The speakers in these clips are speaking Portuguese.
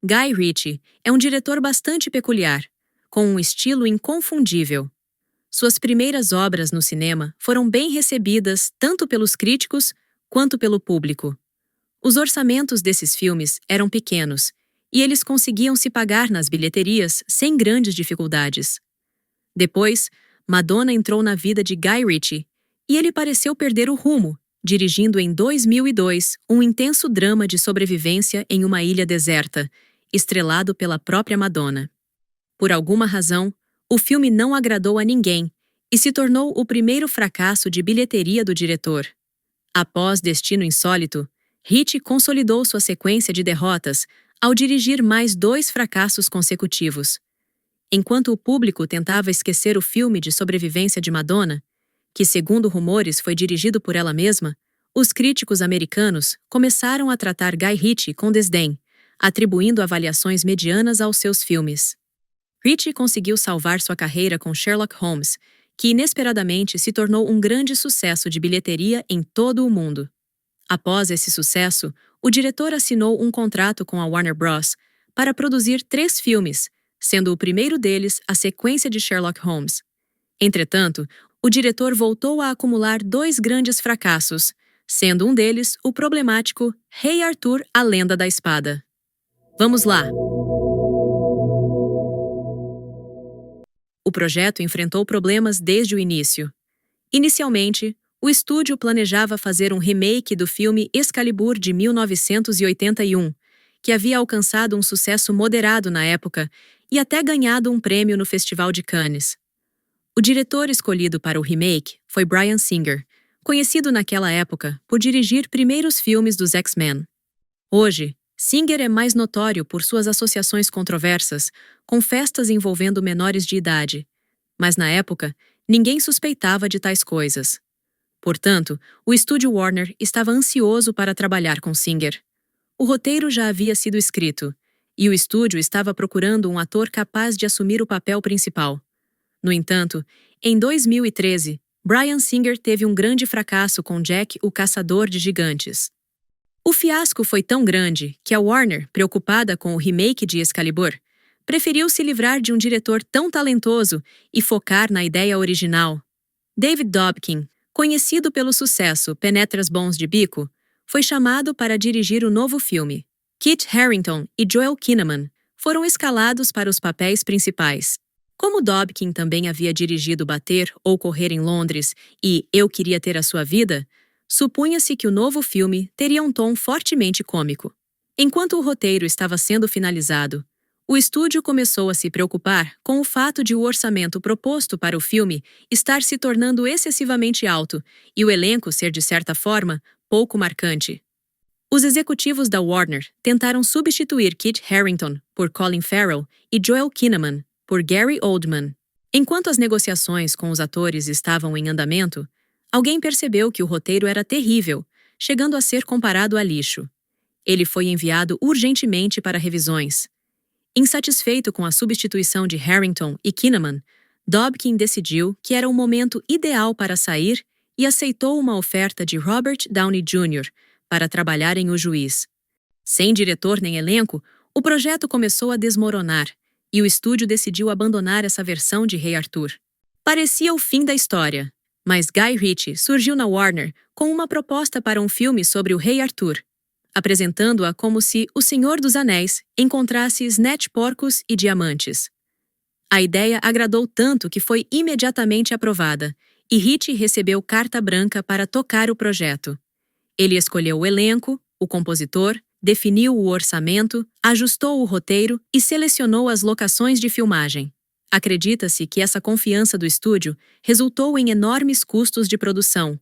Guy Ritchie é um diretor bastante peculiar, com um estilo inconfundível. Suas primeiras obras no cinema foram bem recebidas tanto pelos críticos quanto pelo público. Os orçamentos desses filmes eram pequenos, e eles conseguiam se pagar nas bilheterias sem grandes dificuldades. Depois, Madonna entrou na vida de Guy Ritchie, e ele pareceu perder o rumo, dirigindo em 2002 um intenso drama de sobrevivência em uma ilha deserta, estrelado pela própria Madonna. Por alguma razão, o filme não agradou a ninguém e se tornou o primeiro fracasso de bilheteria do diretor. Após Destino Insólito, Ritchie consolidou sua sequência de derrotas ao dirigir mais 2 fracassos consecutivos. Enquanto o público tentava esquecer o filme de sobrevivência de Madonna, que segundo rumores foi dirigido por ela mesma, os críticos americanos começaram a tratar Guy Ritchie com desdém, atribuindo avaliações medianas aos seus filmes. Ritchie conseguiu salvar sua carreira com Sherlock Holmes, que inesperadamente se tornou um grande sucesso de bilheteria em todo o mundo. Após esse sucesso, o diretor assinou um contrato com a Warner Bros. Para produzir 3 filmes, sendo o primeiro deles a sequência de Sherlock Holmes. Entretanto, o diretor voltou a acumular 2 grandes fracassos, sendo um deles o problemático Rei Arthur, a Lenda da Espada. Vamos lá! O projeto enfrentou problemas desde o início. Inicialmente, o estúdio planejava fazer um remake do filme Excalibur de 1981, que havia alcançado um sucesso moderado na época e até ganhado um prêmio no Festival de Cannes. O diretor escolhido para o remake foi Bryan Singer, conhecido naquela época por dirigir primeiros filmes dos X-Men. Hoje, Singer é mais notório por suas associações controversas com festas envolvendo menores de idade, mas na época, ninguém suspeitava de tais coisas. Portanto, o estúdio Warner estava ansioso para trabalhar com Singer. O roteiro já havia sido escrito, e o estúdio estava procurando um ator capaz de assumir o papel principal. No entanto, em 2013, Bryan Singer teve um grande fracasso com Jack, o Caçador de Gigantes. O fiasco foi tão grande que a Warner, preocupada com o remake de Excalibur, preferiu se livrar de um diretor tão talentoso e focar na ideia original. David Dobkin, conhecido pelo sucesso Penetras Bons de Bico, foi chamado para dirigir o novo filme. Kit Harington e Joel Kinnaman foram escalados para os papéis principais. Como Dobkin também havia dirigido Bater ou Correr em Londres e Eu Queria Ter a Sua Vida, supunha-se que o novo filme teria um tom fortemente cômico. Enquanto o roteiro estava sendo finalizado, o estúdio começou a se preocupar com o fato de o orçamento proposto para o filme estar se tornando excessivamente alto e o elenco ser, de certa forma, pouco marcante. Os executivos da Warner tentaram substituir Kit Harington por Colin Farrell e Joel Kinnaman por Gary Oldman. Enquanto as negociações com os atores estavam em andamento, alguém percebeu que o roteiro era terrível, chegando a ser comparado a lixo. Ele foi enviado urgentemente para revisões. Insatisfeito com a substituição de Harington e Kinnaman, Dobkin decidiu que era o momento ideal para sair e aceitou uma oferta de Robert Downey Jr. para trabalhar em O Juiz. Sem diretor nem elenco, o projeto começou a desmoronar e o estúdio decidiu abandonar essa versão de Rei Arthur. Parecia o fim da história, mas Guy Ritchie surgiu na Warner com uma proposta para um filme sobre o Rei Arthur, apresentando-a como se O Senhor dos Anéis encontrasse snatch-porcos e diamantes. A ideia agradou tanto que foi imediatamente aprovada, e Ritchie recebeu carta branca para tocar o projeto. Ele escolheu o elenco, o compositor, definiu o orçamento, ajustou o roteiro e selecionou as locações de filmagem. Acredita-se que essa confiança do estúdio resultou em enormes custos de produção.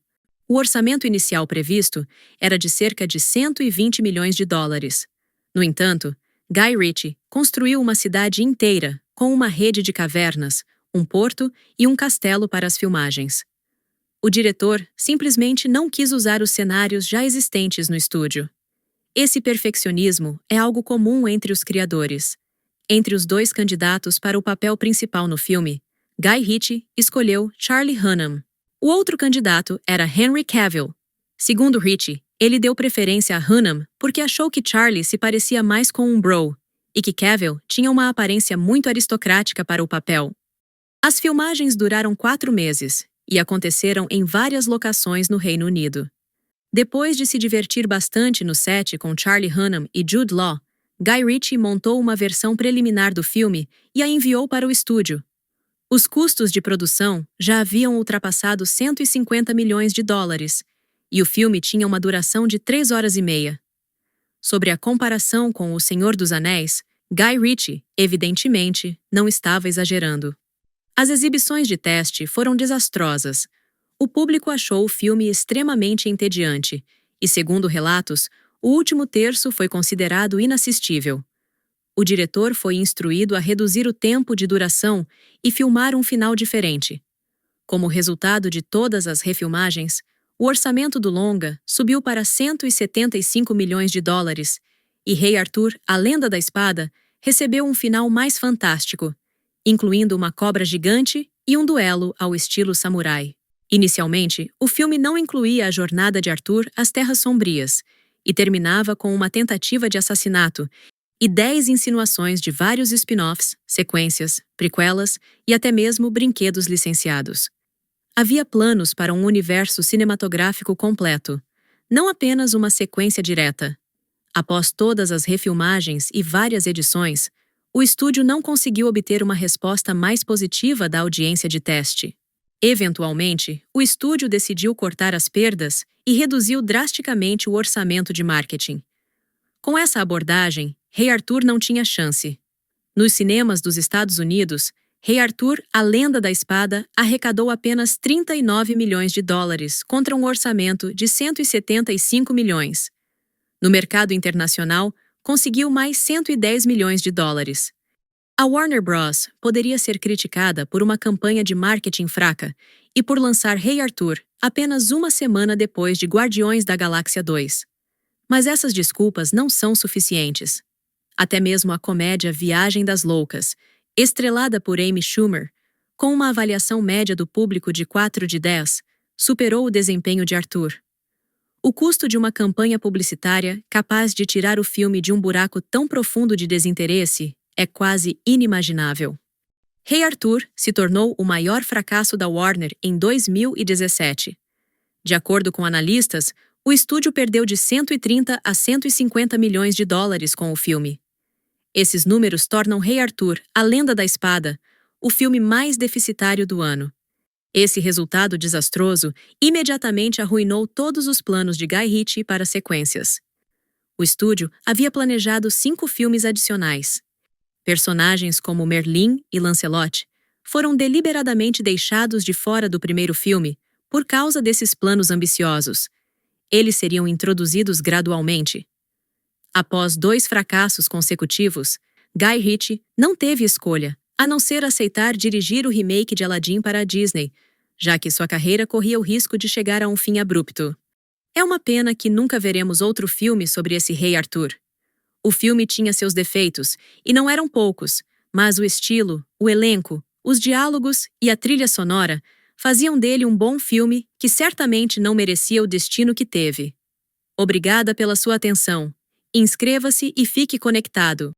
O orçamento inicial previsto era de cerca de 120 milhões de dólares. No entanto, Guy Ritchie construiu uma cidade inteira, com uma rede de cavernas, um porto e um castelo para as filmagens. O diretor simplesmente não quis usar os cenários já existentes no estúdio. Esse perfeccionismo é algo comum entre os criadores. Entre os 2 candidatos para o papel principal no filme, Guy Ritchie escolheu Charlie Hunnam. O outro candidato era Henry Cavill. Segundo Ritchie, ele deu preferência a Hunnam porque achou que Charlie se parecia mais com um bro, e que Cavill tinha uma aparência muito aristocrática para o papel. As filmagens duraram 4 meses e aconteceram em várias locações no Reino Unido. Depois de se divertir bastante no set com Charlie Hunnam e Jude Law, Guy Ritchie montou uma versão preliminar do filme e a enviou para o estúdio. Os custos de produção já haviam ultrapassado 150 milhões de dólares, e o filme tinha uma duração de 3 horas e meia. Sobre a comparação com O Senhor dos Anéis, Guy Ritchie, evidentemente, não estava exagerando. As exibições de teste foram desastrosas. O público achou o filme extremamente entediante e, segundo relatos, o último terço foi considerado inassistível. O diretor foi instruído a reduzir o tempo de duração e filmar um final diferente. Como resultado de todas as refilmagens, o orçamento do longa subiu para 175 milhões de dólares e Rei Arthur, a Lenda da Espada, recebeu um final mais fantástico, incluindo uma cobra gigante e um duelo ao estilo samurai. Inicialmente, o filme não incluía a jornada de Arthur às Terras Sombrias e terminava com uma tentativa de assassinato e 10 insinuações de vários spin-offs, sequências, prequelas e até mesmo brinquedos licenciados. Havia planos para um universo cinematográfico completo, não apenas uma sequência direta. Após todas as refilmagens e várias edições, o estúdio não conseguiu obter uma resposta mais positiva da audiência de teste. Eventualmente, o estúdio decidiu cortar as perdas e reduziu drasticamente o orçamento de marketing. Com essa abordagem, Rei Arthur não tinha chance. Nos cinemas dos Estados Unidos, Rei Arthur, a Lenda da Espada, arrecadou apenas 39 milhões de dólares contra um orçamento de 175 milhões. No mercado internacional, conseguiu mais 110 milhões de dólares. A Warner Bros. Poderia ser criticada por uma campanha de marketing fraca e por lançar Rei Arthur apenas uma semana depois de Guardiões da Galáxia 2. Mas essas desculpas não são suficientes. Até mesmo a comédia Viagem das Loucas, estrelada por Amy Schumer, com uma avaliação média do público de 4 de 10, superou o desempenho de Arthur. O custo de uma campanha publicitária capaz de tirar o filme de um buraco tão profundo de desinteresse é quase inimaginável. Rei Arthur se tornou o maior fracasso da Warner em 2017. De acordo com analistas, o estúdio perdeu de 130 a 150 milhões de dólares com o filme. Esses números tornam Rei Arthur, a Lenda da Espada, o filme mais deficitário do ano. Esse resultado desastroso imediatamente arruinou todos os planos de Guy Ritchie para sequências. O estúdio havia planejado 5 filmes adicionais. Personagens como Merlin e Lancelot foram deliberadamente deixados de fora do primeiro filme por causa desses planos ambiciosos. Eles seriam introduzidos gradualmente. Após 2 fracassos consecutivos, Guy Ritchie não teve escolha, a não ser aceitar dirigir o remake de Aladdin para a Disney, já que sua carreira corria o risco de chegar a um fim abrupto. É uma pena que nunca veremos outro filme sobre esse Rei Arthur. O filme tinha seus defeitos, e não eram poucos, mas o estilo, o elenco, os diálogos e a trilha sonora faziam dele um bom filme que certamente não merecia o destino que teve. Obrigada pela sua atenção. Inscreva-se e fique conectado.